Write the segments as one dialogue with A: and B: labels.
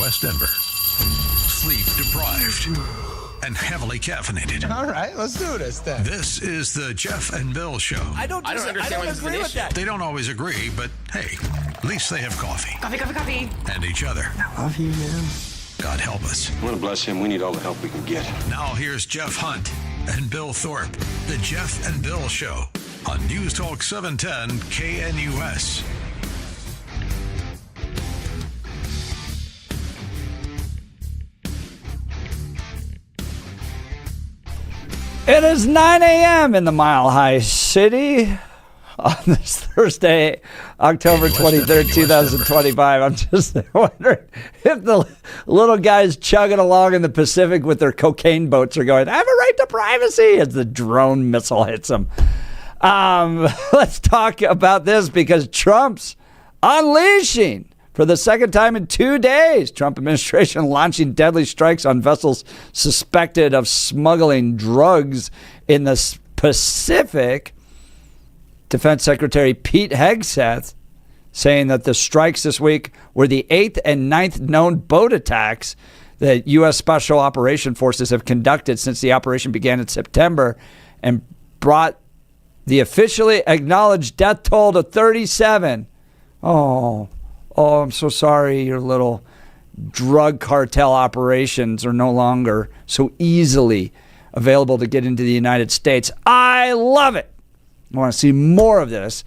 A: West Denver. Sleep deprived and heavily caffeinated.
B: All right, let's do this then.
A: This is the Jeff and Bill Show.
C: I don't agree with that.
A: They don't always agree, but hey, at least they have coffee.
C: Coffee.
A: And each other.
B: I love you, man.
A: God help us.
D: I want to bless him. We need all the help we can get.
A: Now here's Jeff Hunt and Bill Thorpe. The Jeff and Bill Show on News Talk 710 KNUS.
E: It is 9 a.m. in the Mile High City on this Thursday, October 23rd, 2025. I'm just wondering if the little guys chugging along in the Pacific with their cocaine boats are going, I have a right to privacy, as the drone missile hits them. Let's talk about this because Trump's unleashing for the second time in 2 days. Trump administration launching deadly strikes on vessels suspected of smuggling drugs in the Pacific. Defense Secretary Pete Hegseth saying that the strikes this week were the 8th and 9th known boat attacks that U.S. Special Operation Forces have conducted since the operation began in September and brought the officially acknowledged death toll to 37. Oh, I'm so sorry your little drug cartel operations are no longer so easily available to get into the United States. I love it. I want to see more of this.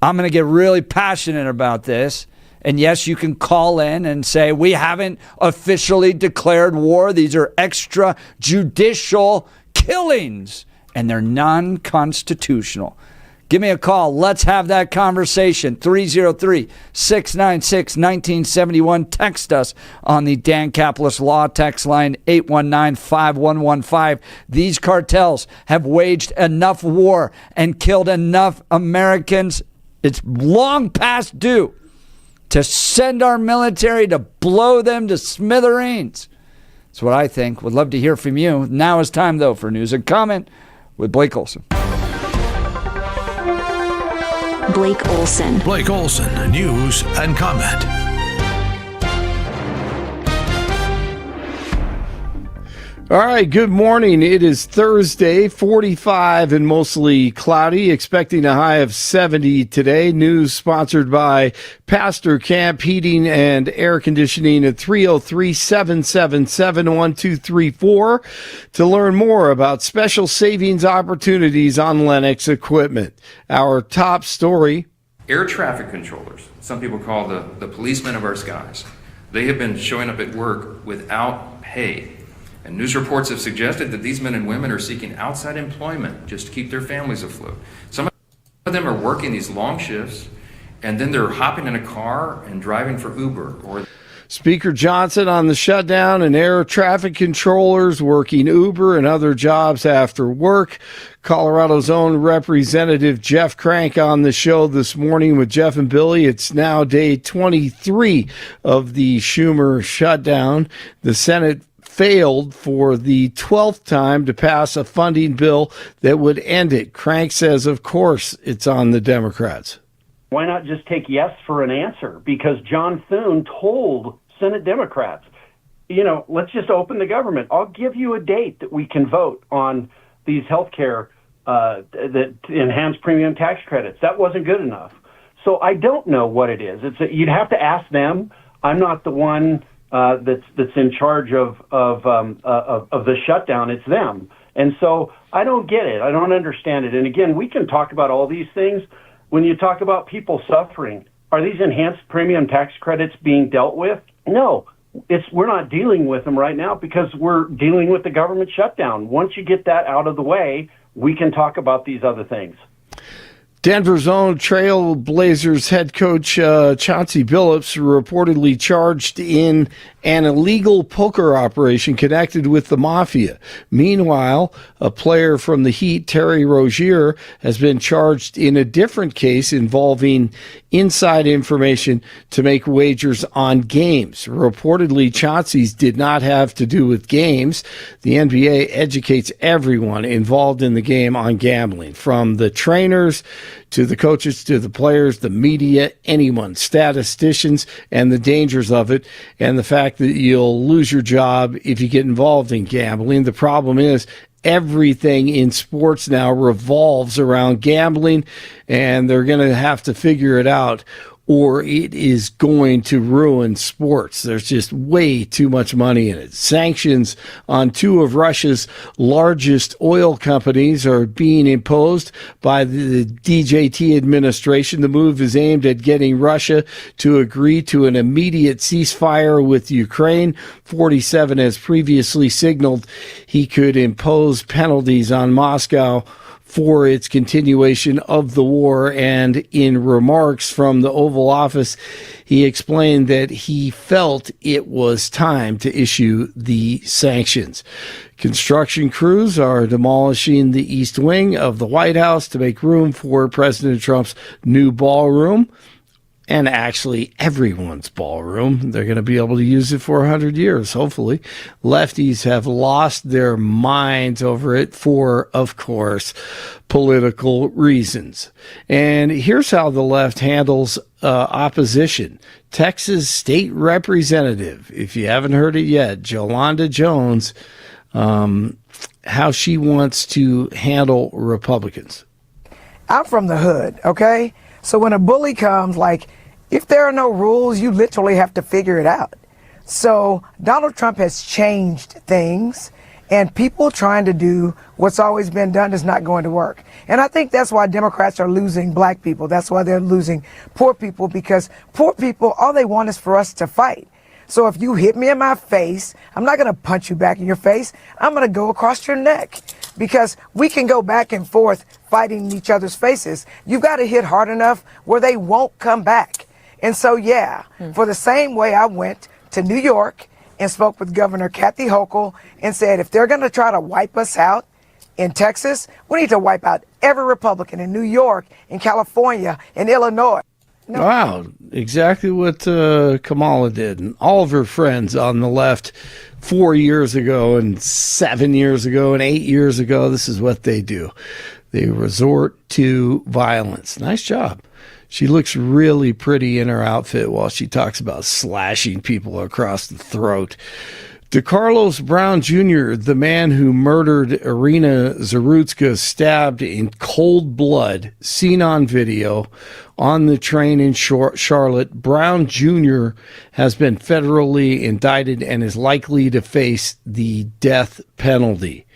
E: I'm going to get really passionate about this. And yes, you can call in and say, we haven't officially declared war. These are extrajudicial killings, and they're non-constitutional. Give me a call. Let's have that conversation. 303-696-1971. Text us on the Dan Caplis Law text line 819-5115. These cartels have waged enough war and killed enough Americans. It's long past due to send our military to blow them to smithereens. That's what I think. Would love to hear from you. Now is time, though, for news and comment with Blake Olson.
F: Blake Olson.
A: Blake Olson, news and comment.
G: All right, good morning. It is Thursday, 45 and mostly cloudy, expecting a high of 70 today. News sponsored by Pastor Camp Heating and Air Conditioning at 303-777-1234 to learn more about special savings opportunities on Lennox equipment. Our top story.
H: Air traffic controllers, some people call the policemen of our skies, they have been showing up at work without pay. And news reports have suggested that these men and women are seeking outside employment just to keep their families afloat. Some of them are working these long shifts, and then they're hopping in a car and driving for Uber.
G: Speaker Johnson on the shutdown and air traffic controllers working Uber and other jobs after work. Colorado's own Representative Jeff Crank on the show this morning with Jeff and Billy. It's now day 23 of the Schumer shutdown. The Senate failed for the 12th time to pass a funding bill that would end it. Crank says, of course, it's on the Democrats.
I: Why not just take yes for an answer? Because John Thune told Senate Democrats, let's just open the government. I'll give you a date that we can vote on these health care that enhanced premium tax credits. That wasn't good enough. So I don't know what it is. You'd have to ask them. I'm not the one that's in charge of the shutdown. It's them. And so I don't get it. I don't understand it. And again, we can talk about all these things. When you talk about people suffering, are these enhanced premium tax credits being dealt with? No, we're not dealing with them right now because we're dealing with the government shutdown. Once you get that out of the way, we can talk about these other things.
G: Denver's own Trailblazers head coach Chauncey Billups reportedly charged in an illegal poker operation connected with the mafia. Meanwhile, a player from the Heat, Terry Rozier, has been charged in a different case involving inside information to make wagers on games. Reportedly, Chauncey's did not have to do with games. The NBA educates everyone involved in the game on gambling, from the trainers to the coaches, to the players, the media, anyone, statisticians, and the dangers of it, and the fact that you'll lose your job if you get involved in gambling. The problem is everything in sports now revolves around gambling, and they're going to have to figure it out, or it is going to ruin sports. There's just way too much money in it. Sanctions on two of Russia's largest oil companies are being imposed by the DJT administration. The move is aimed at getting Russia to agree to an immediate ceasefire with Ukraine. 47 has previously signaled he could impose penalties on Moscow for its continuation of the war, and in remarks from the Oval Office, he explained that he felt it was time to issue the sanctions. Construction crews are demolishing the East Wing of the White House to make room for President Trump's new ballroom, and actually everyone's ballroom. They're going to be able to use it for 100 years, hopefully. Lefties have lost their minds over it for, of course, political reasons. And here's how the left handles opposition. Texas State Representative, if you haven't heard it yet, Jolanda Jones, how she wants to handle Republicans.
J: I'm from the hood, okay? So when a bully comes, like, if there are no rules, you literally have to figure it out. So Donald Trump has changed things, and people trying to do what's always been done is not going to work. And I think that's why Democrats are losing black people. That's why they're losing poor people, because poor people, all they want is for us to fight. So if you hit me in my face, I'm not going to punch you back in your face. I'm going to go across your neck, because we can go back and forth fighting in each other's faces. You've got to hit hard enough where they won't come back. And so, for the same way I went to New York and spoke with Governor Kathy Hochul and said, if they're going to try to wipe us out in Texas, we need to wipe out every Republican in New York, in California, in Illinois. No.
G: Wow, exactly what Kamala did. And all of her friends on the left 4 years ago and 7 years ago and 8 years ago, this is what they do. They resort to violence. Nice job. She looks really pretty in her outfit while she talks about slashing people across the throat. DeCarlos Brown Jr., the man who murdered Irina Zarutska, stabbed in cold blood, seen on video on the train in Charlotte. Brown Jr. has been federally indicted and is likely to face the death penalty.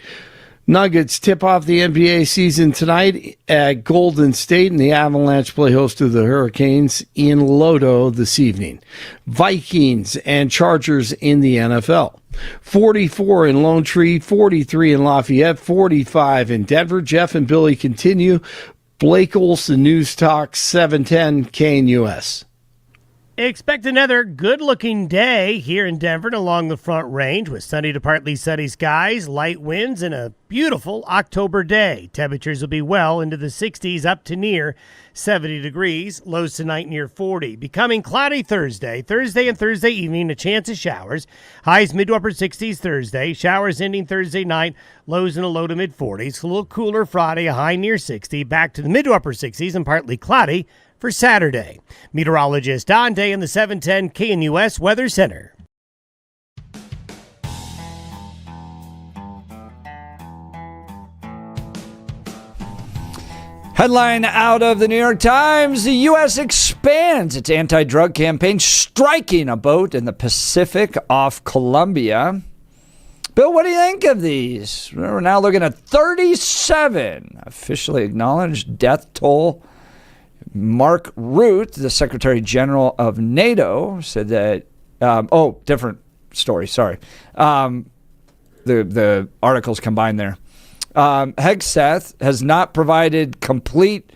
G: Nuggets tip off the NBA season tonight at Golden State, and the Avalanche play host to the Hurricanes in Lodo this evening. Vikings and Chargers in the NFL. 44 in Lone Tree, 43 in Lafayette, 45 in Denver. Jeff and Billy continue. Blake Olson, News Talk 710 KNUS.
C: Expect another good-looking day here in Denver and along the Front Range with sunny to partly sunny skies, light winds, and a beautiful October day. Temperatures will be well into the 60s up to near 70 degrees, lows tonight near 40. Becoming cloudy Thursday and Thursday evening, a chance of showers. Highs mid to upper 60s Thursday, showers ending Thursday night, lows in the low to mid 40s. A little cooler Friday, a high near 60, back to the mid to upper 60s and partly cloudy for Saturday. Meteorologist Don Day in the 710 KNUS Weather Center.
E: Headline out of the New York Times: the U.S. expands its anti-drug campaign, striking a boat in the Pacific off Colombia. Bill, what do you think of these? We're now looking at 37 officially acknowledged death toll. Mark Rutte, the Secretary General of NATO, said that. Different story. Sorry, the articles combined there. Hegseth has not provided complete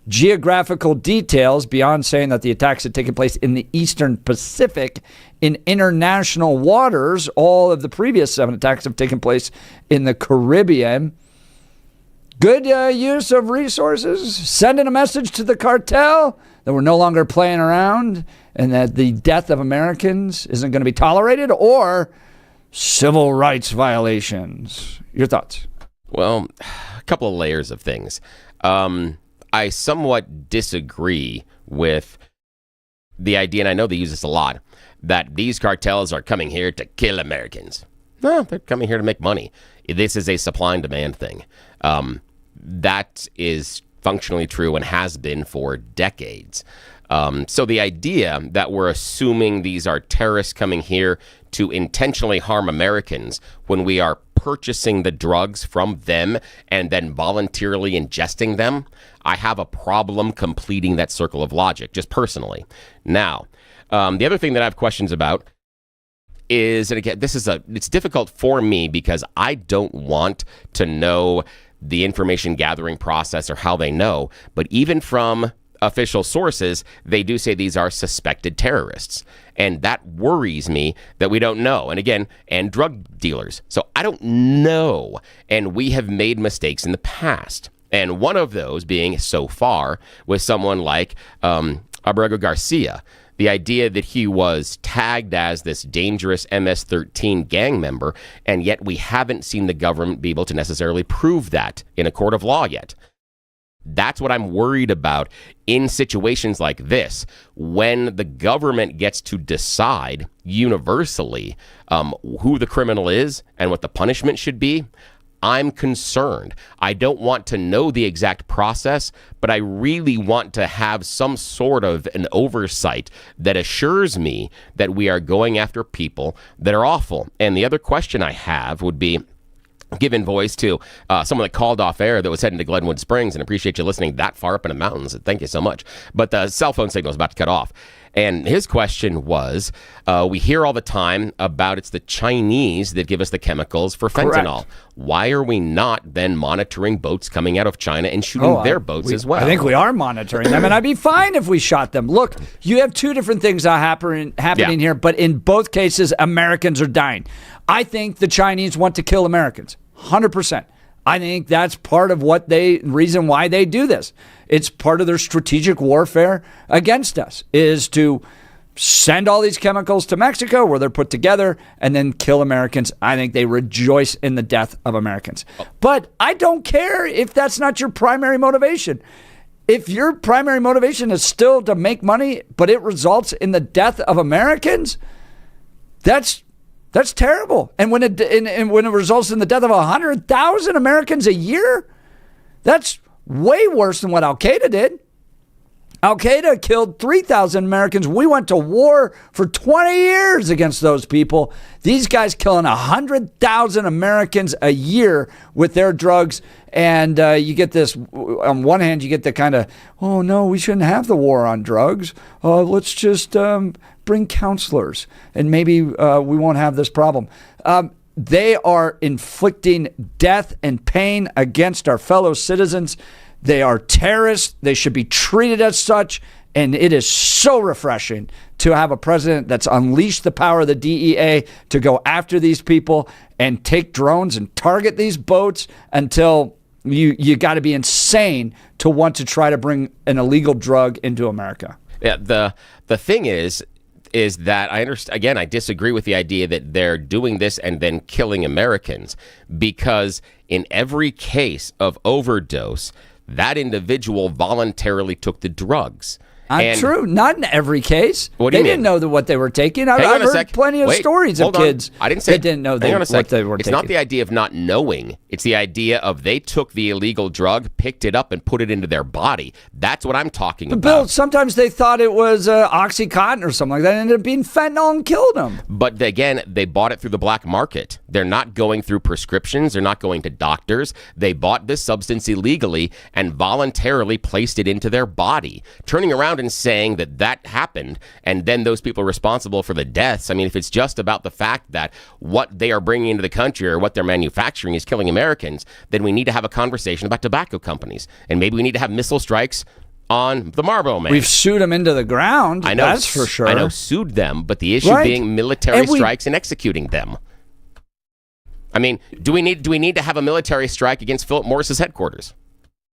E: geographical details beyond saying that the attacks had taken place in the Eastern Pacific in international waters. All of the previous 7 attacks have taken place in the Caribbean. Good use of resources, sending a message to the cartel that we're no longer playing around and that the death of Americans isn't going to be tolerated, or civil rights violations. Your thoughts?
K: Well, a couple of layers of things. I I somewhat disagree with the idea, and I know they use this a lot, that these cartels are coming here to kill Americans. No, they're coming here to make money. This is a supply and demand thing. That is functionally true and has been for decades. So the idea that we're assuming these are terrorists coming here to intentionally harm Americans when we are purchasing the drugs from them and then voluntarily ingesting them, I have a problem completing that circle of logic, just personally. Now, the other thing that I have questions about is, and again, it's difficult for me because I don't want to know the information gathering process or how they know, but even from official sources, they do say these are suspected terrorists. And that worries me that we don't know. And again, and drug dealers. So I don't know. And we have made mistakes in the past. And one of those being so far with someone like Abrego Garcia. The idea that he was tagged as this dangerous MS-13 gang member, and yet we haven't seen the government be able to necessarily prove that in a court of law yet. That's what I'm worried about in situations like this, when the government gets to decide universally who the criminal is and what the punishment should be. I'm concerned. I don't want to know the exact process, but I really want to have some sort of an oversight that assures me that we are going after people that are awful. And the other question I have would be, given voice to someone that called off air that was heading to Glenwood Springs, and appreciate you listening that far up in the mountains. Thank you so much. But the cell phone signal is about to cut off. And his question was, we hear all the time about it's the Chinese that give us the chemicals for fentanyl. Correct. Why are we not then monitoring boats coming out of China and shooting their boats as well?
E: I think we are monitoring them, and I'd be fine if we shot them. Look, you have two different things happening here, but in both cases, Americans are dying. I think the Chinese want to kill Americans, 100%. I think that's part of reason why they do this. It's part of their strategic warfare against us, is to send all these chemicals to Mexico where they're put together and then kill Americans. I think they rejoice in the death of Americans. But I don't care if that's not your primary motivation. If your primary motivation is still to make money, but it results in the death of Americans, that's terrible. And when it results in the death of 100,000 Americans a year, that's way worse than what Al-Qaeda did. Al-Qaeda killed 3,000 Americans. We went to war for 20 years against those people. These guys killing 100,000 Americans a year with their drugs. And you get this, on one hand, you get the kind of, oh, no, we shouldn't have the war on drugs. Let's just bring counselors and maybe we won't have this problem. They are inflicting death and pain against our fellow citizens. They are terrorists. They should be treated as such. And it is so refreshing to have a president that's unleashed the power of the DEA to go after these people and take drones and target these boats until you got to be insane to want to try to bring an illegal drug into America.
K: Yeah, the thing is that I understand, again, I disagree with the idea that they're doing this and then killing Americans, because in every case of overdose, that individual voluntarily took the drugs.
E: True. Not in every case.
K: What do you
E: mean? They didn't know what they were taking. I've heard plenty of stories of kids that didn't know what they were taking.
K: It's not the idea of not knowing. It's the idea of they took the illegal drug, picked it up, and put it into their body. That's what I'm talking about.
E: Bill, sometimes they thought it was Oxycontin or something like that. It ended up being fentanyl and killed them.
K: But again, they bought it through the black market. They're not going through prescriptions. They're not going to doctors. They bought this substance illegally and voluntarily placed it into their body. Turning around and saying that happened and then those people are responsible for the deaths. I mean, if it's just about the fact that what they are bringing into the country or what they're manufacturing is killing Americans, then we need to have a conversation about tobacco companies. And maybe we need to have missile strikes on the Marlboro Man.
E: We've sued them into the ground.
K: I know,
E: that's for sure.
K: I know, sued them, but the issue being military strikes and executing them. I mean, do we need to have a military strike against Philip Morris's headquarters?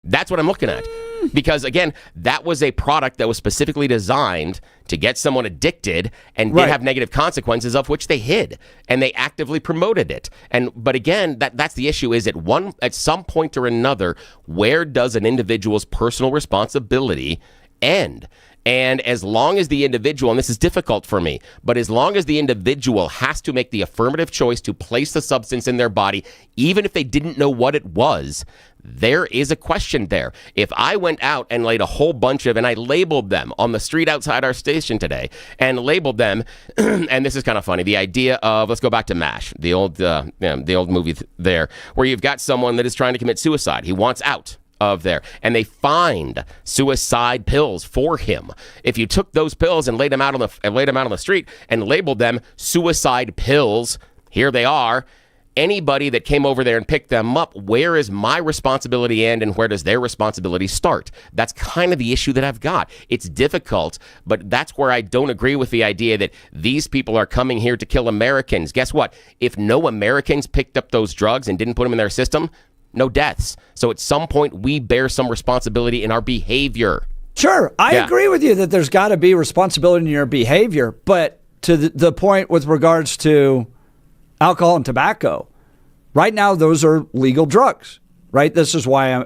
K: That's what I'm looking at. Because, again, that was a product that was specifically designed to get someone addicted and did have negative consequences, of which they hid, and they actively promoted it. But again, that's the issue, is at some point or another, where does an individual's personal responsibility end? And as long as the individual, and this is difficult for me, but as long as the individual has to make the affirmative choice to place the substance in their body, even if they didn't know what it was, there is a question there. If I went out and laid a whole bunch of, and I labeled them on the street outside our station today, and labeled them, and this is kind of funny, the idea of, let's go back to MASH, the old movie there, where you've got someone that is trying to commit suicide. He wants out of there, and they find suicide pills for him. If you took those pills and laid them out on the street and labeled them suicide pills, here they are. Anybody that came over there and picked them up, where is my responsibility end and where does their responsibility start? That's kind of the issue that I've got. It's difficult, but that's where I don't agree with the idea that these people are coming here to kill Americans. Guess what? If no Americans picked up those drugs and didn't put them in their system, no deaths. So at some point, we bear some responsibility in our behavior.
E: Sure, I agree with you that there's got to be responsibility in your behavior, but to the point with regards to alcohol and tobacco, right now those are legal drugs, right? This is why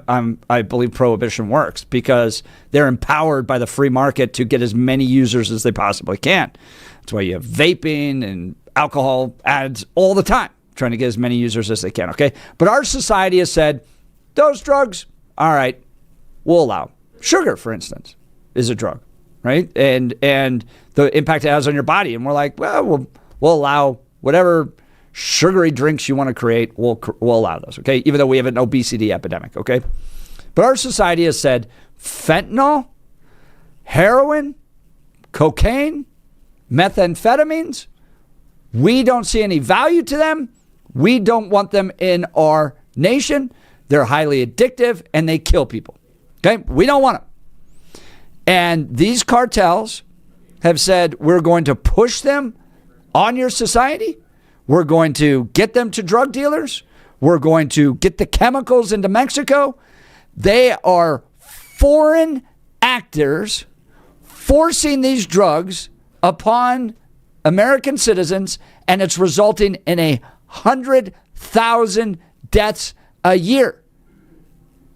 E: I believe prohibition works, because they're empowered by the free market to get as many users as they possibly can. That's why you have vaping and alcohol ads all the time, trying to get as many users as they can, okay? But our society has said, those drugs, all right, we'll allow. Sugar, for instance, is a drug, right? And the impact it has on your body. And we're like, well, we'll allow whatever sugary drinks you want to create, we'll allow those, okay? Even though we have an obesity epidemic, okay? But our society has said fentanyl, heroin, cocaine, methamphetamines, we don't see any value to them. We don't want them in our nation. They're highly addictive and they kill people. Okay? We don't want them. And these cartels have said, we're going to push them on your society. We're going to get them to drug dealers. We're going to get the chemicals into Mexico. They are foreign actors forcing these drugs upon American citizens, and it's resulting in 100,000 deaths a year.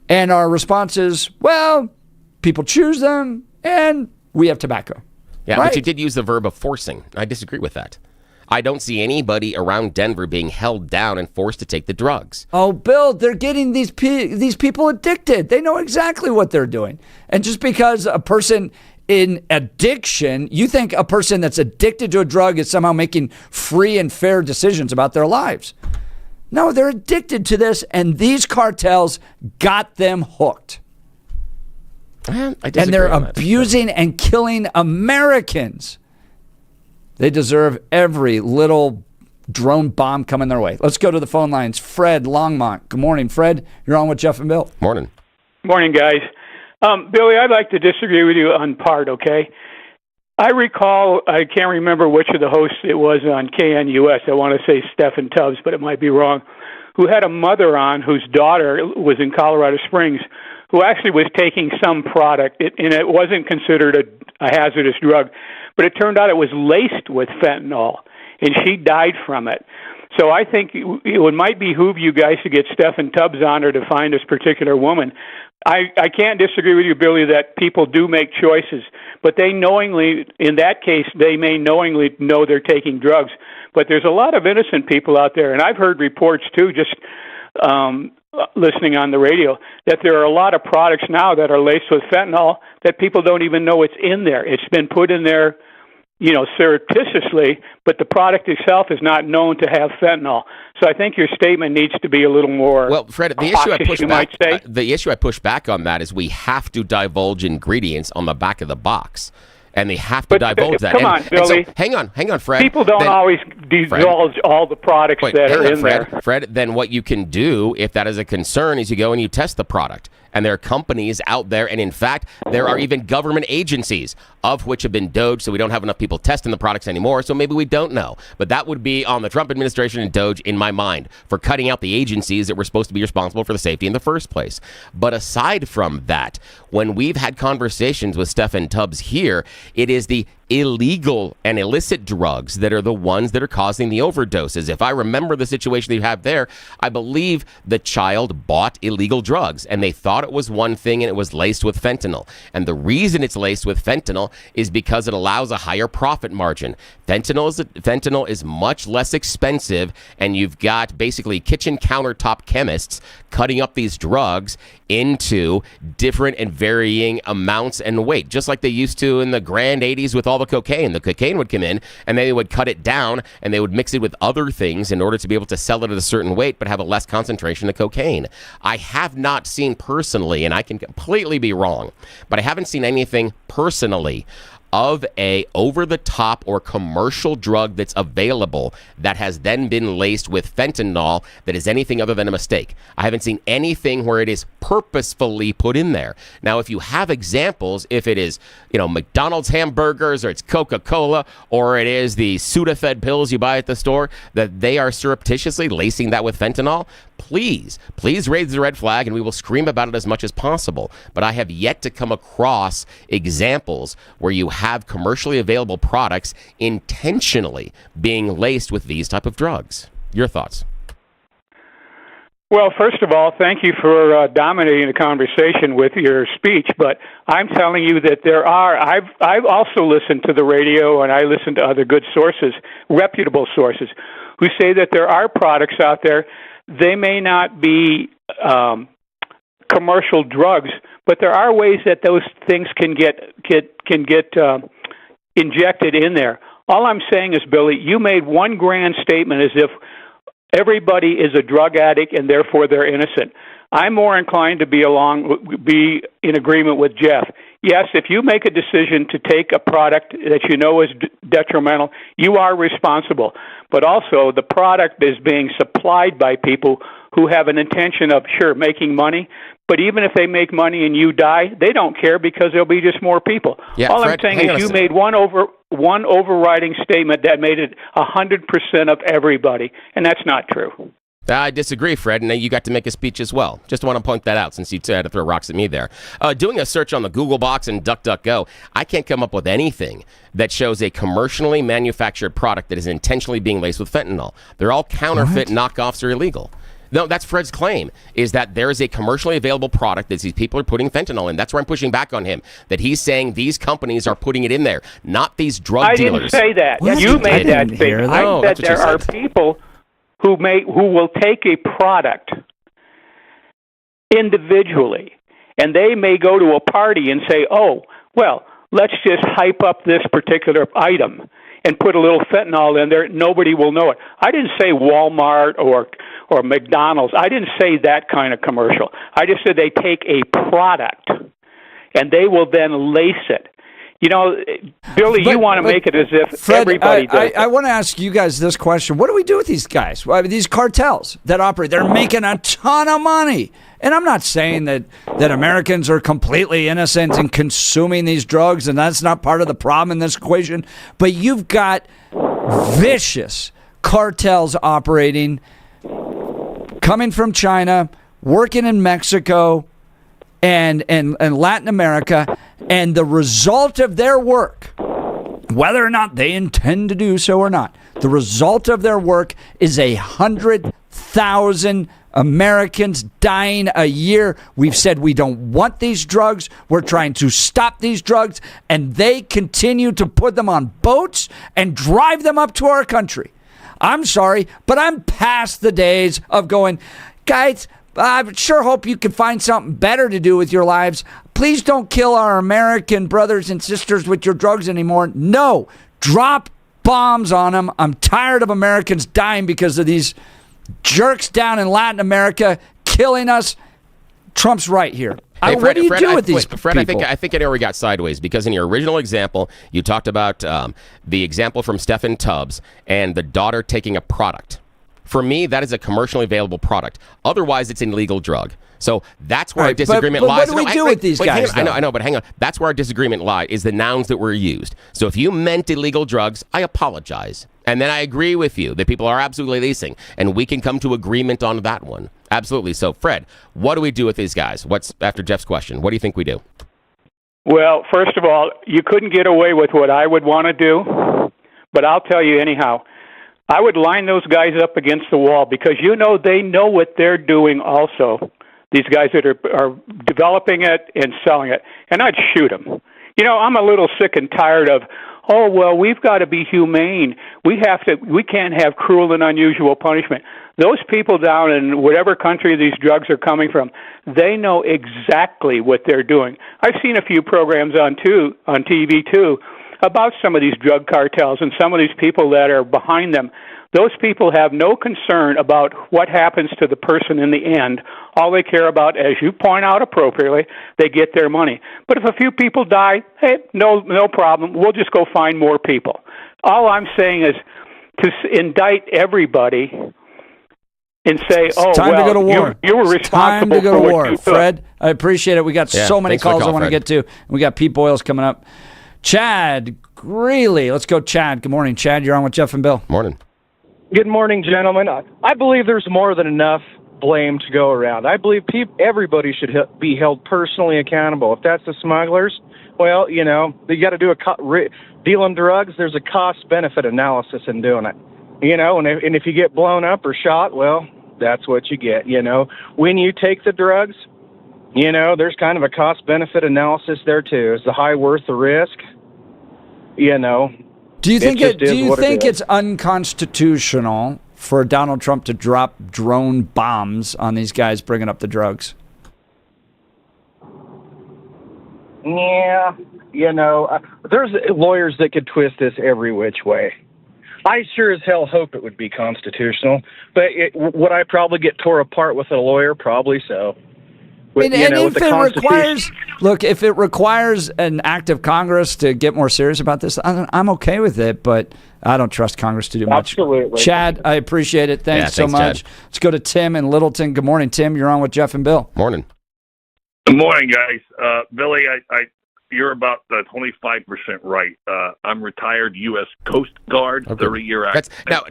E: And our response is, well, people choose them, and we have tobacco.
K: Yeah,
E: right?
K: But you did use the verb of forcing. I disagree with that. I don't see anybody around Denver being held down and forced to take the drugs.
E: Oh, Bill, they're getting these people addicted. They know exactly what they're doing. And just because a person in addiction, you think a person that's addicted to a drug is somehow making free and fair decisions about their lives. No, they're addicted to this, and these cartels got them hooked.
K: I
E: and
K: disagree
E: they're
K: on that.
E: abusing and killing Americans. They deserve every little drone bomb coming their way. Let's go to the phone lines. Fred Longmont. Good morning, Fred. You're on with Jeff and Bill.
K: Morning.
L: Morning, guys. Billy, I'd like to disagree with you on part, okay? I recall, I can't remember which of the hosts it was on KNUS. I want to say Stephen Tubbs, but it might be wrong, who had a mother on whose daughter was in Colorado Springs, who actually was taking some product, and it wasn't considered a hazardous drug, but it turned out it was laced with fentanyl, and she died from it. So I think it might behoove you guys to get Stephen Tubbs on or to find this particular woman. I can't disagree with you, Billy, that people do make choices, but they knowingly, in that case, they may knowingly know they're taking drugs. But there's a lot of innocent people out there, and I've heard reports, too, just listening on the radio, that there are a lot of products now that are laced with fentanyl that people don't even know it's in there. It's been put in there, surreptitiously, but the product itself is not known to have fentanyl. So I think your statement needs to be a little more.
K: Well, Fred, the issue I push back on that is we have to divulge ingredients on the back of the box. And they have to divulge that.
L: Come on, Billy.
K: So, hang on, Fred.
L: People don't always divulge all the products that are in there.
K: Fred, then what you can do, if that is a concern, is you go and you test the product. And there are companies out there, and in fact, there are even government agencies, of which have been Doge, so we don't have enough people testing the products anymore, so maybe we don't know. But that would be on the Trump administration and Doge in my mind for cutting out the agencies that were supposed to be responsible for the safety in the first place. But aside from that, when we've had conversations with Stephen Tubbs here, it is the illegal and illicit drugs that are the ones that are causing the overdoses. If I remember the situation that you have there, I believe the child bought illegal drugs and they thought it was one thing and it was laced with fentanyl. And the reason it's laced with fentanyl is because it allows a higher profit margin. Fentanyl is much less expensive, and you've got basically kitchen countertop chemists cutting up these drugs into different and varying amounts and weight, just like they used to in the grand 80s with all the cocaine. The cocaine would come in and they would cut it down and they would mix it with other things in order to be able to sell it at a certain weight but have a less concentration of cocaine. I have not seen personally, and I can completely be wrong, but I haven't seen anything personally of a over-the-top or commercial drug that's available that has then been laced with fentanyl that is anything other than a mistake. I haven't seen anything where it is purposefully put in there. Now, if you have examples, if it is, McDonald's hamburgers, or it's Coca-Cola, or it is the Sudafed pills you buy at the store, that they are surreptitiously lacing that with fentanyl, please raise the red flag and we will scream about it as much as possible. But I have yet to come across examples where you have commercially available products intentionally being laced with these type of drugs. Your thoughts?
L: Well, first of all, thank you for dominating the conversation with your speech. But I'm telling you that there are. I've also listened to the radio, and I listen to other good sources, reputable sources, who say that there are products out there. They may not be commercial drugs, but there are ways that those things can get injected in there. All I'm saying is, Billy, you made one grand statement as if everybody is a drug addict and therefore they're innocent. I'm more inclined to be in agreement with Jeff. Yes, if you make a decision to take a product that you know is detrimental, you are responsible. But also, the product is being supplied by people who have an intention of, sure, making money. But even if they make money and you die, they don't care because there'll be just more people.
K: Yeah,
L: all
K: Fred,
L: I'm saying is you made one overriding statement that made it 100% of everybody, and that's not true.
K: I disagree, Fred, and you got to make a speech as well. Just want to point that out since you had to throw rocks at me there. Doing a search on the Google box and DuckDuckGo, I can't come up with anything that shows a commercially manufactured product that is intentionally being laced with fentanyl. They're all counterfeit knockoffs or illegal. No, that's Fred's claim, is that there is a commercially available product that these people are putting fentanyl in. That's where I'm pushing back on him, that he's saying these companies are putting it in there, not these drug dealers.
L: I didn't say that. You made that statement. I said there are people who will take a product individually, and they may go to a party and say, oh, well, let's just hype up this particular item and put a little fentanyl in there. Nobody will know it. I didn't say Walmart or McDonald's. I didn't say that kind of commercial. I just said they take a product and they will then lace it. Billy, you want to make it as if
E: Fred,
L: everybody does.
E: I want to ask you guys this question. What do we do with these guys? These cartels that operate, they're making a ton of money. And I'm not saying that Americans are completely innocent in consuming these drugs, and that's not part of the problem in this equation. But you've got vicious cartels operating, coming from China, working in Mexico, and Latin America, and the result of their work, whether or not they intend to do so or not, the result of their work is 100,000 Americans dying a year. We've said we don't want these drugs. We're trying to stop these drugs, and they continue to put them on boats and drive them up to our country. I'm sorry, but I'm past the days of going, guys, I sure hope you can find something better to do with your lives. Please don't kill our American brothers and sisters with your drugs anymore. No, drop bombs on them. I'm tired of Americans dying because of these jerks down in Latin America killing us. Trump's right here.
K: Hey, Fred,
E: what do you do with these
K: Fred,
E: people?
K: I think I know we got sideways, because in your original example, you talked about the example from Stephen Tubbs and the daughter taking a product. For me, that is a commercially available product. Otherwise, it's an illegal drug. So that's where our disagreement lies.
E: What do we do with these guys?
K: I know, but hang on. That's where our disagreement lies, is the nouns that were used. So if you meant illegal drugs, I apologize. And then I agree with you that people are absolutely leasing, and we can come to agreement on that one. Absolutely. So, Fred, what do we do with these guys? What's after Jeff's question? What do you think we do?
L: Well, first of all, you couldn't get away with what I would want to do, but I'll tell you anyhow. I would line those guys up against the wall because they know what they're doing also. These guys that are developing it and selling it, and I'd shoot them. I'm a little sick and tired of, we've got to be humane. We can't have cruel and unusual punishment. Those people down in whatever country these drugs are coming from, they know exactly what they're doing. I've seen a few programs on TV too, about some of these drug cartels and some of these people that are behind them. Those people have no concern about what happens to the person in the end. All they care about, as you point out appropriately, they get their money. But if a few people die, hey, no problem. We'll just go find more people. All I'm saying is to indict everybody and say,
E: time to go to war.
L: You were responsible
E: time to go
L: for
E: to war.
L: What you
E: Fred, I appreciate it. We got so many calls I want to get to. We got Pete Boyles coming up. Chad Greeley. Let's go, Chad. Good morning, Chad. You're on with Jeff and Bill.
K: Morning.
M: Good morning, gentlemen. I believe there's more than enough blame to go around. I believe everybody should be held personally accountable. If that's the smugglers, well, you got to do dealing drugs. There's a cost-benefit analysis in doing it. And if you get blown up or shot, well, that's what you get. When you take the drugs, there's kind of a cost-benefit analysis there too. Is the high worth the risk?
E: Do you think it's unconstitutional for Donald Trump to drop drone bombs on these guys bringing up the drugs?
M: Yeah, there's lawyers that could twist this every which way. I sure as hell hope it would be constitutional, but would I probably get tore apart with a lawyer? Probably so.
E: And if it requires an act of Congress to get more serious about this, I'm okay with it, but I don't trust Congress to do much.
M: Absolutely.
E: Chad, I appreciate it. Thanks so much. Chad. Let's go to Tim in Littleton. Good morning, Tim. You're on with Jeff and Bill.
K: Morning.
N: Good morning, guys. Billy, you're about 25% right. I'm retired U.S. Coast Guard, 30-year act.
K: Now,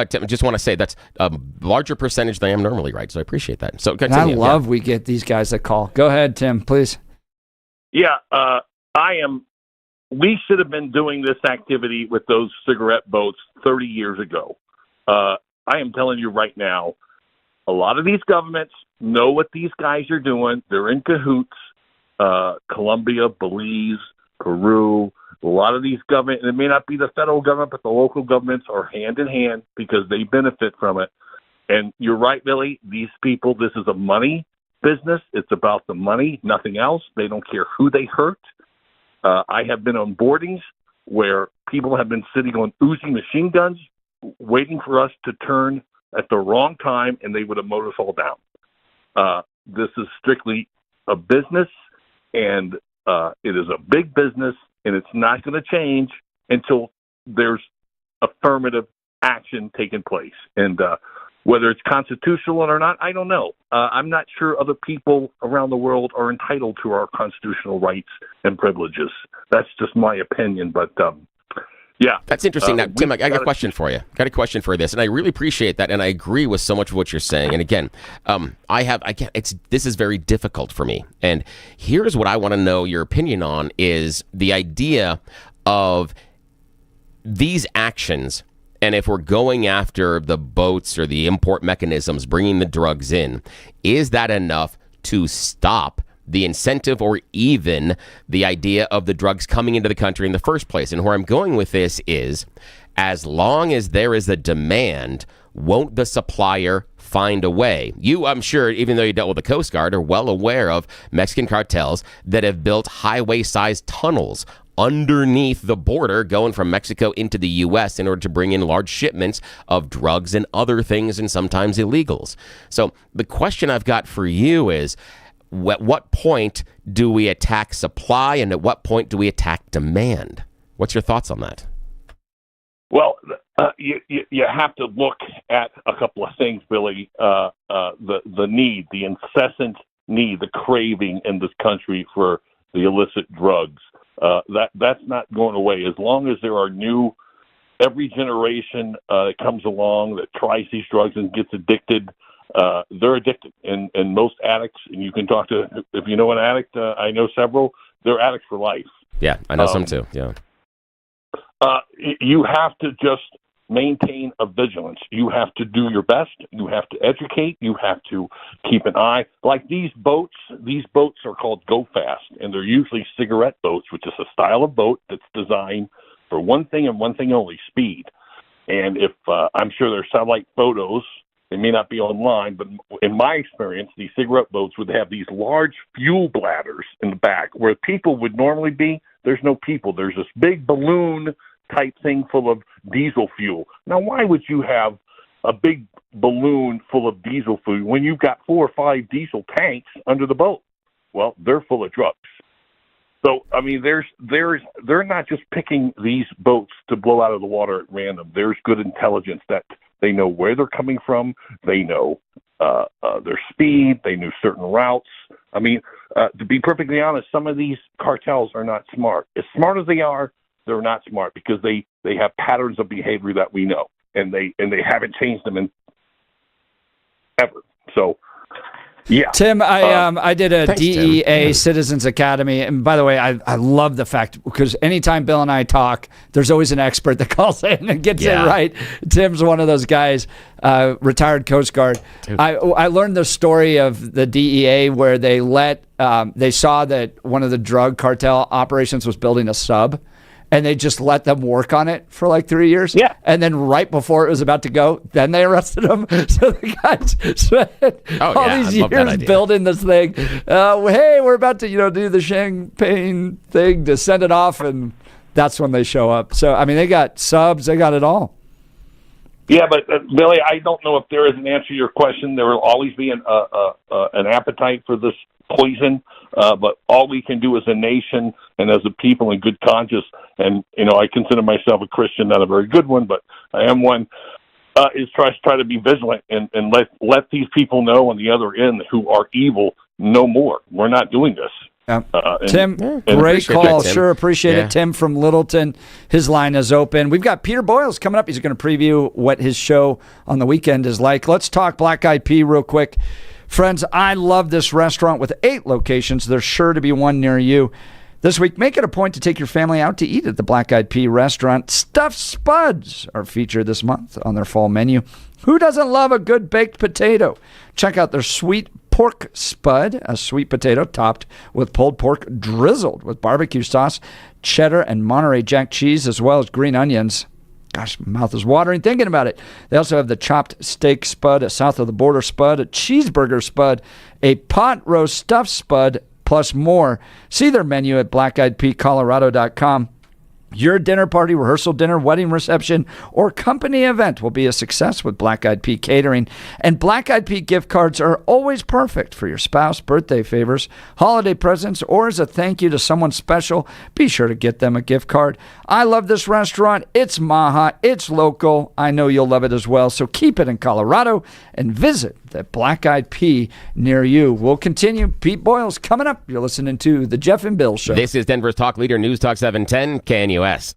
K: Tim, I just want to say that's a larger percentage than I am normally right, so I appreciate that. So
E: I love we get these guys that call. Go ahead, Tim, please.
N: Yeah, we should have been doing this activity with those cigarette boats 30 years ago. I am telling you right now, a lot of these governments know what these guys are doing. They're in cahoots. Colombia, Belize, Peru, a lot of these governments, and it may not be the federal government, but the local governments are hand in hand because they benefit from it. And you're right, Billy, these people, this is a money business. It's about the money, nothing else. They don't care who they hurt. I have been on boardings where people have been sitting on Uzi machine guns waiting for us to turn at the wrong time, and they would have mowed us all down. This is strictly a business. And it is a big business, and it's not going to change until there's affirmative action taking place. And whether it's constitutional or not, I don't know. I'm not sure other people around the world are entitled to our constitutional rights and privileges. That's just my opinion. But yeah,
K: that's interesting. Now, Tim, I got a question for you. Got a question for this, and I really appreciate that, and I agree with so much of what you're saying. And again, this is very difficult for me. And here's what I want to know your opinion on: is the idea of these actions, and if we're going after the boats or the import mechanisms bringing the drugs in, is that enough to stop the incentive or even the idea of the drugs coming into the country in the first place? And where I'm going with this is, as long as there is a demand, won't the supplier find a way? You, I'm sure, even though you dealt with the Coast Guard, are well aware of Mexican cartels that have built highway-sized tunnels underneath the border going from Mexico into the U.S. in order to bring in large shipments of drugs and other things, and sometimes illegals. So the question I've got for you is, at what point do we attack supply, and at what point do we attack demand? What's your thoughts on that?
N: Well, You have to look at a couple of things, Billy. The need, the incessant need, the craving in this country for the illicit drugs. That's not going away as long as there are every generation that comes along that tries these drugs and gets addicted. They're addicted, and most addicts, and you can talk to, if you know an addict, I know several, they're addicts for life.
K: Yeah, I know some too. Yeah.
N: You have to just maintain a vigilance. You have to do your best. You have to educate. You have to keep an eye. Like these boats are called Go Fast, and they're usually cigarette boats, which is a style of boat that's designed for one thing and one thing only, speed. And if I'm sure there's satellite photos, they may not be online, but in my experience, these cigarette boats would have these large fuel bladders in the back where people would normally be. There's no people. There's this big balloon type thing full of diesel fuel. Now, why would you have a big balloon full of diesel fuel when you've got 4 or 5 diesel tanks under the boat? Well, they're full of drugs. So, I mean, they're not just picking these boats to blow out of the water at random. There's good intelligence that they know where they're coming from. They know their speed. They know certain routes. I mean, to be perfectly honest, some of these cartels are not smart. As smart as they are, they're not smart because they have patterns of behavior that we know, and they haven't changed them in ever. So, yeah.
E: Tim, I did a
K: Thanks,
E: DEA
K: Tim.
E: Citizens Academy. And by the way, I love the fact, because anytime Bill and I talk, there's always an expert that calls in and gets it right. Tim's one of those guys, retired Coast Guard. I learned the story of the DEA where they saw that one of the drug cartel operations was building a sub, and they just let them work on it for like 3 years.
L: Yeah.
E: And then right before it was about to go, then they arrested him. So the guys spent all these years building this thing. Hey, we're about to, do the champagne thing to send it off, and that's when they show up. So, I mean, they got subs, they got it all.
N: Yeah, but Billy, I don't know if there is an answer to your question. There will always be an appetite for this poison, but all we can do as a nation and as a people in good conscience, and I consider myself a Christian, not a very good one, but I am one, is try to be vigilant and let these people know on the other end who are evil no more. We're not doing this.
E: Tim, great call. Tim. Sure, appreciate it. Tim from Littleton, his line is open. We've got Peter Boyles coming up. He's going to preview what his show on the weekend is like. Let's talk Black Eyed Pea real quick. Friends, I love this restaurant with 8 locations. There's sure to be one near you. This week, make it a point to take your family out to eat at the Black Eyed Pea restaurant. Stuffed spuds are featured this month on their fall menu. Who doesn't love a good baked potato? Check out their sweet pork spud, a sweet potato topped with pulled pork drizzled with barbecue sauce, cheddar, and Monterey Jack cheese, as well as green onions. Gosh, my mouth is watering thinking about it. They also have the chopped steak spud, a south of the border spud, a cheeseburger spud, a pot roast stuffed spud, plus more. See their menu at blackeyedpeacolorado.com. Your dinner party, rehearsal dinner, wedding reception, or company event will be a success with Black Eyed Pea Catering. And Black Eyed Pea gift cards are always perfect for your spouse, birthday favors, holiday presents, or as a thank you to someone special. Be sure to get them a gift card. I love this restaurant. It's Maha. It's local. I know you'll love it as well. So keep it in Colorado and visit the Black Eyed Pea near you. We'll continue. Pete Boyles coming up. You're listening to The Jeff and Bill Show.
K: This is Denver's talk leader, News Talk 710 KNUS.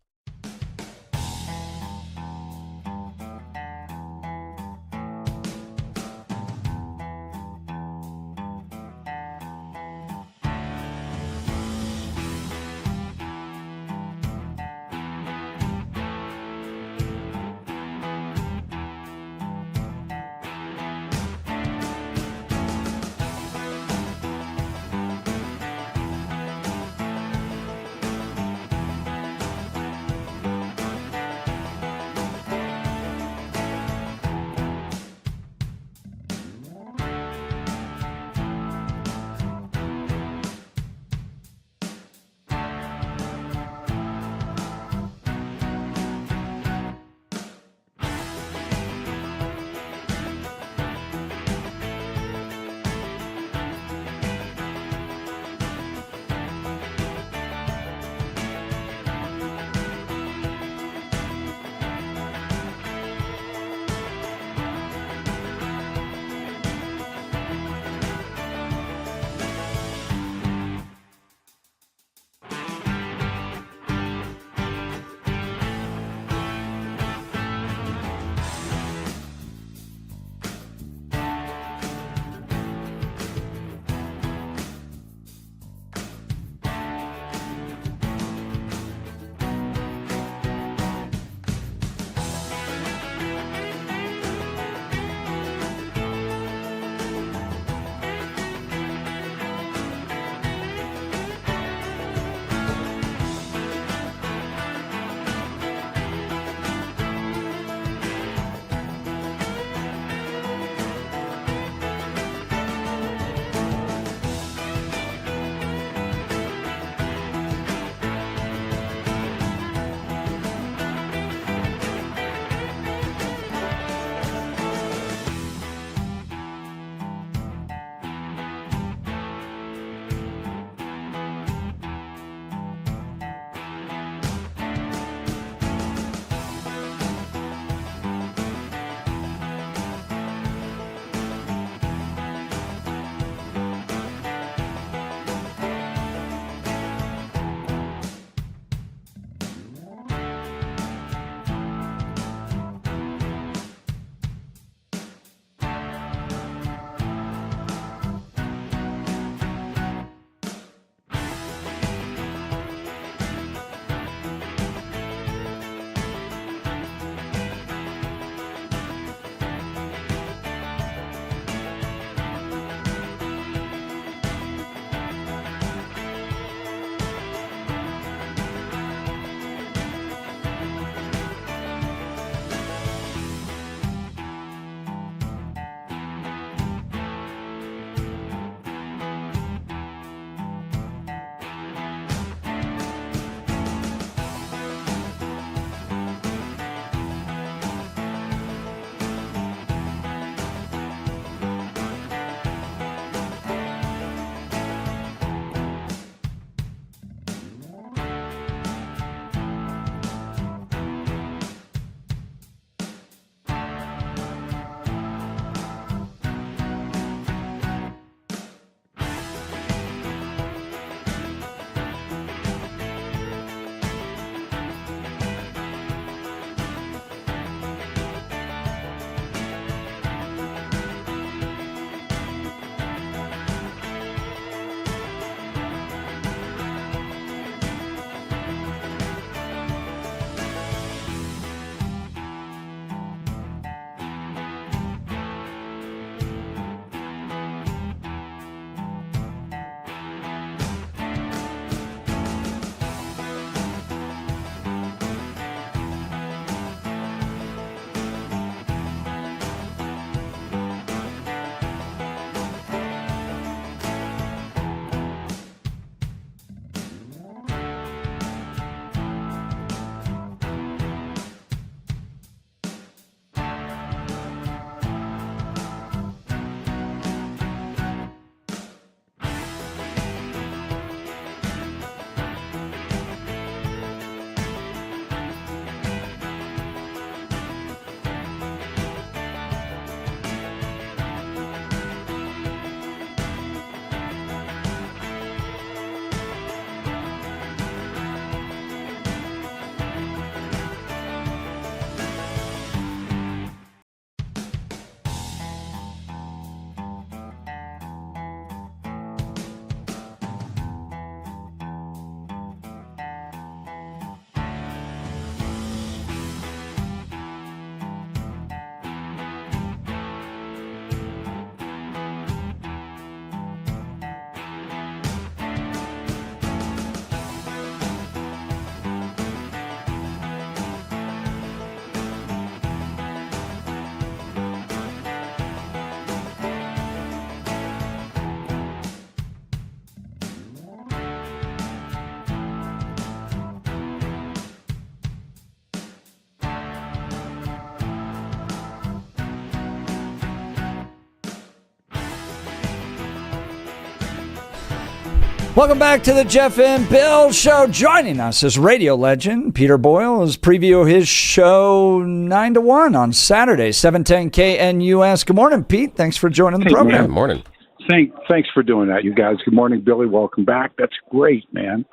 E: Welcome back to the Jeff and Bill Show. Joining us is radio legend Peter Boyle as preview his show 9 to 1 on Saturday, 710 KNUS. Good morning, Pete. Thanks for joining the program.
K: Good morning.
O: Thanks for doing that, you guys. Good morning, Billy. Welcome back. That's great, man.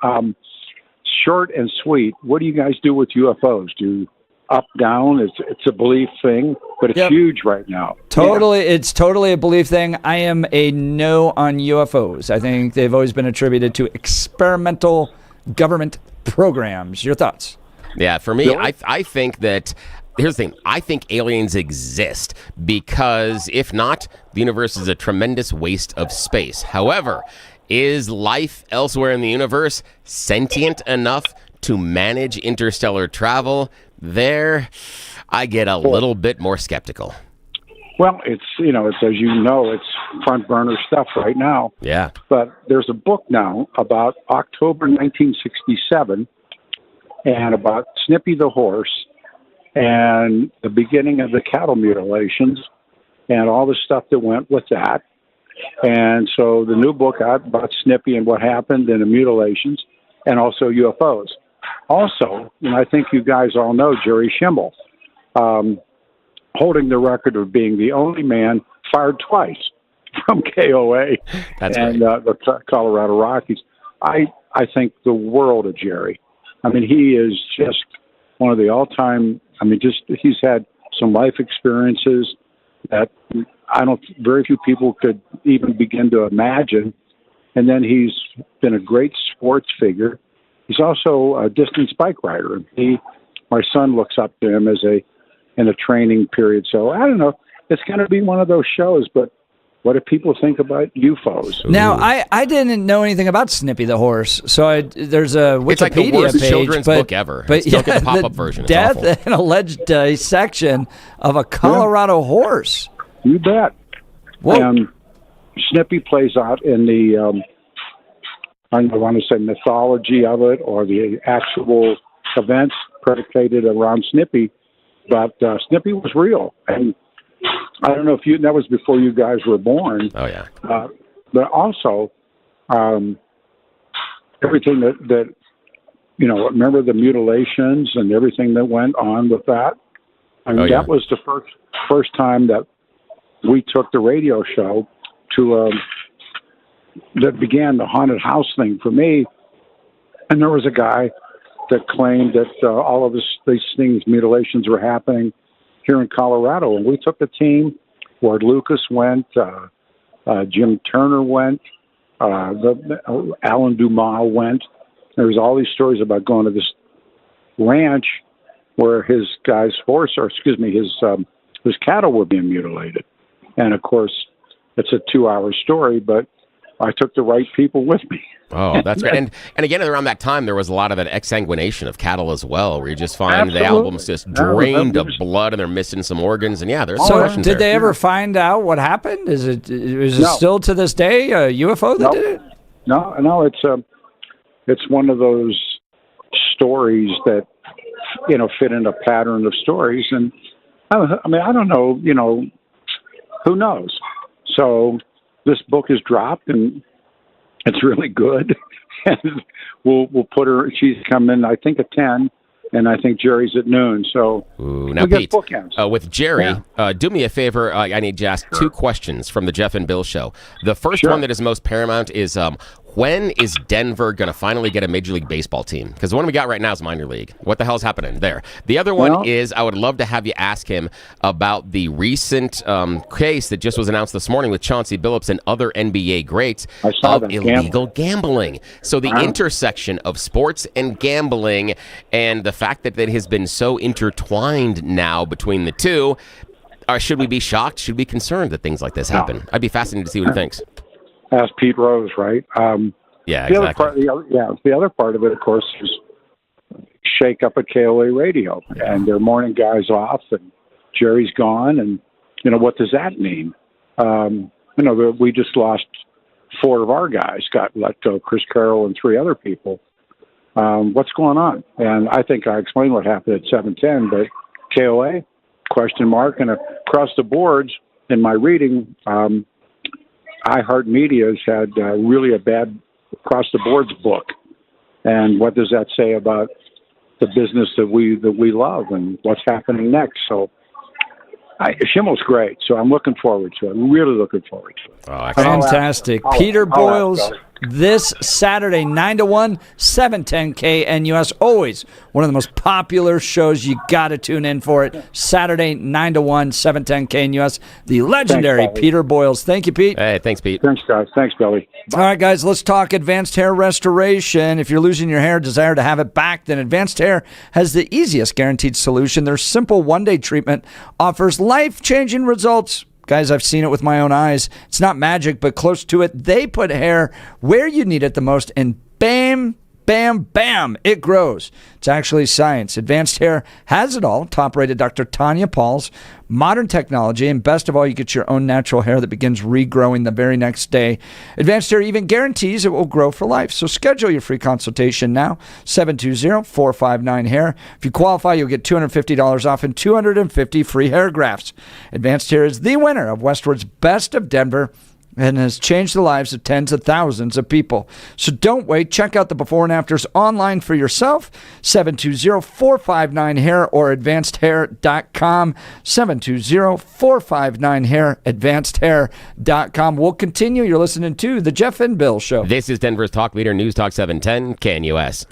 O: Short and sweet. What do you guys do with UFOs? Do you up, down? It's a belief thing, but it's huge right now.
E: Totally, it's totally a belief thing. I am a no on UFOs. I think they've always been attributed to experimental government programs. Your thoughts?
K: Yeah, for me, I think that, here's the thing. I think aliens exist because if not, the universe is a tremendous waste of space. However, is life elsewhere in the universe sentient enough to manage interstellar travel? There, I get a little bit more skeptical.
O: Well, it's as you know, it's front burner stuff right now.
K: Yeah.
O: But there's a book now about October 1967 and about Snippy the horse and the beginning of the cattle mutilations and all the stuff that went with that. And so the new book out about Snippy and what happened in the mutilations and also UFOs. Also, I think you guys all know Jerry Schimmel, holding the record of being the only man fired twice from KOA and the Colorado Rockies. I think the world of Jerry. I mean, he is just one of the all-time. I mean, he's had some life experiences that very few people could even begin to imagine. And then he's been a great sports figure. He's also a distance bike rider. My son looks up to him in a training period. So I don't know. It's going to be one of those shows, but what do people think about UFOs?
E: Now, I didn't know anything about Snippy the horse, so there's a Wikipedia
K: it's like the worst
E: page,
K: children's book ever.
E: But
K: don't get the pop-up version. It's
E: death
K: awful.
E: and alleged dissection of a Colorado horse.
O: You bet. And Snippy plays out in the, I don't want to say mythology of it or the actual events predicated around Snippy, but Snippy was real. And I don't know if that was before you guys were born.
K: Oh, yeah.
O: But also, everything that, remember the mutilations and everything that went on with that? I mean, that was the first time that we took the radio show to, that began the haunted house thing for me. And there was a guy that claimed that all of these things, mutilations were happening here in Colorado. And we took the team. Ward Lucas went, Jim Turner went, Alan Dumas went. There was all these stories about going to this ranch where his cattle were being mutilated. And of course, it's a 2-hour story, but I took the right people with me.
K: Oh, that's great. And again, around that time, there was a lot of that exsanguination of cattle as well, where you just find the albums just drained of blood and they're missing some organs. And there's some questions
E: did
K: there.
E: They ever find out what happened? Is it still to this day a UFO that did it?
O: No, it's one of those stories that, fit in a pattern of stories. And I don't know, who knows? So this book is dropped and it's really good. And we'll put her, she's coming, I think, at 10, and I think Jerry's at noon. So
K: now,
O: we
K: Pete,
O: get bookends.
K: with Jerry, do me a favor. I need to ask 2 questions from the Jeff and Bill Show. The first one that is most paramount is when is Denver going to finally get a Major League Baseball team? Because the one we got right now is minor league. What the hell's happening there? The other one is I would love to have you ask him about the recent case that just was announced this morning with Chauncey Billups and other NBA greats of illegal gambling. So the intersection of sports and gambling and the fact that it has been so intertwined now between the two, should we be shocked? Should we be concerned that things like this happen? I'd be fascinated to see what he thinks.
O: Ask Pete Rose, right?
K: Yeah,
O: the
K: exactly.
O: The other part of it, of course, is shake up at KOA Radio, and their morning guys off, and Jerry's gone, and what does that mean? We just lost 4 of our guys, got let go, Chris Carroll and 3 other people. What's going on? And I think I explained what happened at 710, but KOA, question mark, and across the boards in my reading, iHeartMedia has had really a bad across the board's book. And what does that say about the business that we love and what's happening next? So Schimmel's great, so I'm looking forward to it. I'm really looking forward to it.
K: Oh,
E: fantastic. Peter Boyles this Saturday, 9 to 1, 710 KNUS. Always one of the most popular shows. You got to tune in for it. Saturday, 9 to 1, 710 KNUS. The legendary Peter Boyles. Thank you, Pete.
K: Hey, thanks, Pete.
O: Thanks, guys. Thanks, Billy.
E: All right, guys, let's talk advanced hair restoration. If you're losing your hair, desire to have it back, then Advanced Hair has the easiest guaranteed solution. Their simple one-day treatment offers life-changing results. Guys, I've seen it with my own eyes. It's not magic, but close to it. They put hair where you need it the most, and bam, bam, bam, it grows. It's actually science. Advanced Hair has it all. Top-rated Dr. Tanya Paul's modern technology, and best of all, you get your own natural hair that begins regrowing the very next day. Advanced Hair even guarantees it will grow for life. So schedule your free consultation now, 720-459-HAIR. If you qualify, you'll get $250 off and 250 free hair grafts. Advanced Hair is the winner of Westward's Best of Denver and has changed the lives of tens of thousands of people. So don't wait. Check out the before and afters online for yourself. 720-459-HAIR or advancedhair.com. 720-459-HAIR, advancedhair.com. We'll continue. You're listening to The Jeff and Bill Show.
K: This is Denver's Talk Leader, News Talk 710 KNUS.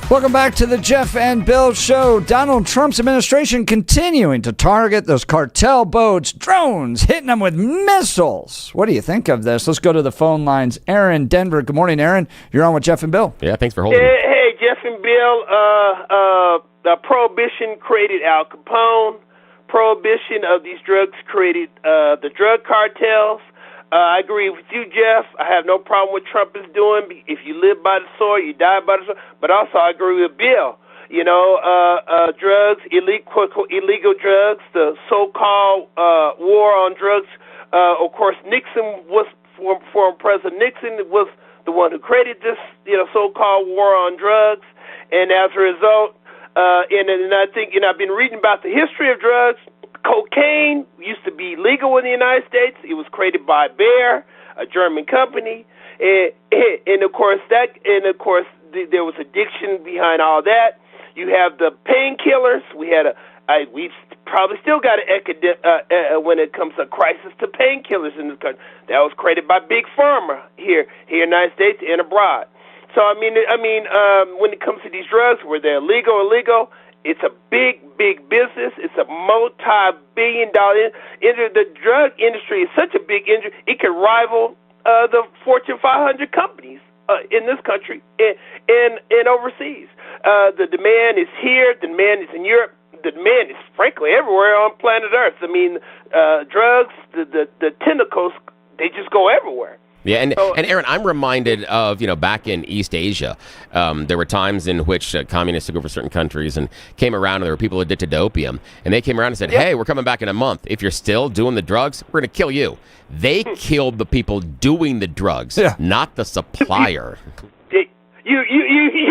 E: Welcome back to the Jeff and Bill Show. Donald Trump's administration continuing to target those cartel boats, drones, hitting them with missiles. What do you think of this? Let's go to the phone lines. Aaron, Denver. Good morning, Aaron. You're on with Jeff and Bill.
K: Yeah, thanks for holding.
P: Hey, Jeff and Bill. The Prohibition created Al Capone. prohibition of these drugs created the drug cartels. I agree with you, Jeff. I have no problem with Trump is doing. If you live by the sword, you die by the sword. But also, I agree with Bill. You know, drugs, illegal drugs, the so-called war on drugs. Of course, Nixon was, former President Nixon was the one who created this, so-called war on drugs. And as a result, and I think, I've been reading about the history of drugs. Cocaine used to be legal in the United States. It was created by Bayer, a German company, and of course there was addiction behind all that. You have the painkillers. We've probably still got an when it comes to crisis to painkillers in this country. That was created by Big Pharma here in the United States and abroad. So I mean, when it comes to these drugs, where they're illegal, it's a big business. It's a multi-billion-dollar industry. The drug industry is such a big industry, it could rival the Fortune 500 companies in this country and overseas. The demand is here. The demand is in Europe. The demand is, frankly, everywhere on planet Earth. I mean, drugs, the tentacles, they just go everywhere.
K: Yeah, and Aaron, I'm reminded of, back in East Asia, there were times in which communists took over certain countries and came around, and there were people addicted to opium, and they came around and said, hey, we're coming back in a month. If you're still doing the drugs, we're going to kill you. They killed the people doing the drugs, not the supplier. You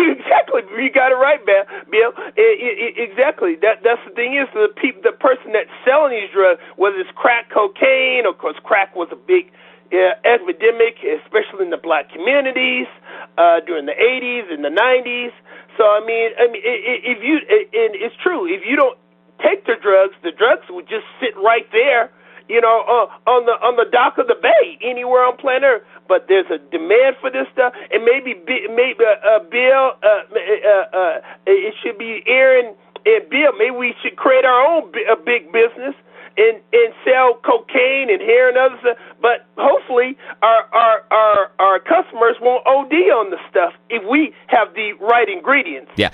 K: exactly. You got it right, Bill. Exactly. That's the thing is the person that's selling these drugs, whether it's crack cocaine, of course, crack was a big epidemic, especially in the black communities during the 80s and the 90s. So I mean, if you and it's true, if you don't take the drugs would just sit right there, on the dock of the bay anywhere on planet Earth. But there's a demand for this stuff, and maybe Bill, it should be Aaron and Bill. Maybe we should create our own big business and sell cocaine and hair and other stuff. But hopefully our customers won't OD on the stuff if we have the right ingredients. Yeah,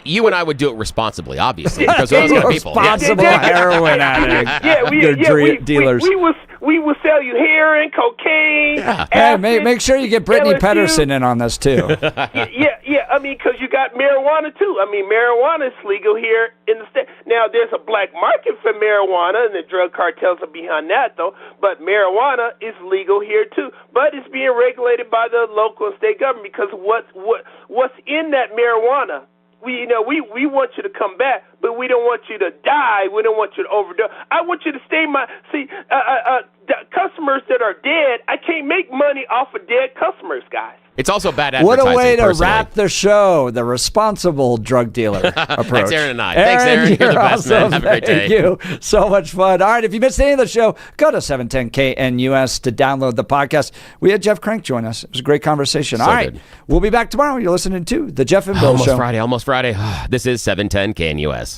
K: you and I would do it responsibly, obviously, because we're those kind of people.
E: Responsible heroin addict. Dealers.
P: We will sell you heroin, cocaine.
E: Yeah. Hey, make sure you get Brittany Pedersen in on this too.
P: Yeah. I mean, because you got marijuana too. I mean, marijuana is legal here in the state. Now, there's a black market for marijuana, and the drug cartels are behind that, though. But marijuana is legal here too. But it's being regulated by the local and state government because what's in that marijuana. We want you to come back, but we don't want you to die. We don't want you to overdose. I want you to stay customers that are dead. I can't make money off of dead customers, guys.
K: It's also bad advertising.
E: What a way to
K: personally.
E: wrap the show, the responsible drug dealer approach.
K: That's Aaron and I. Thanks, Aaron. You're the best, man. Have a great day.
E: Thank you. So much fun. All right, if you missed any of the show, go to 710KNUS to download the podcast. We had Jeff Crank join us. It was a great conversation. All right, we'll be back tomorrow. You're listening to The Jeff and Bill Show.
K: Almost Friday. This is 710KNUS.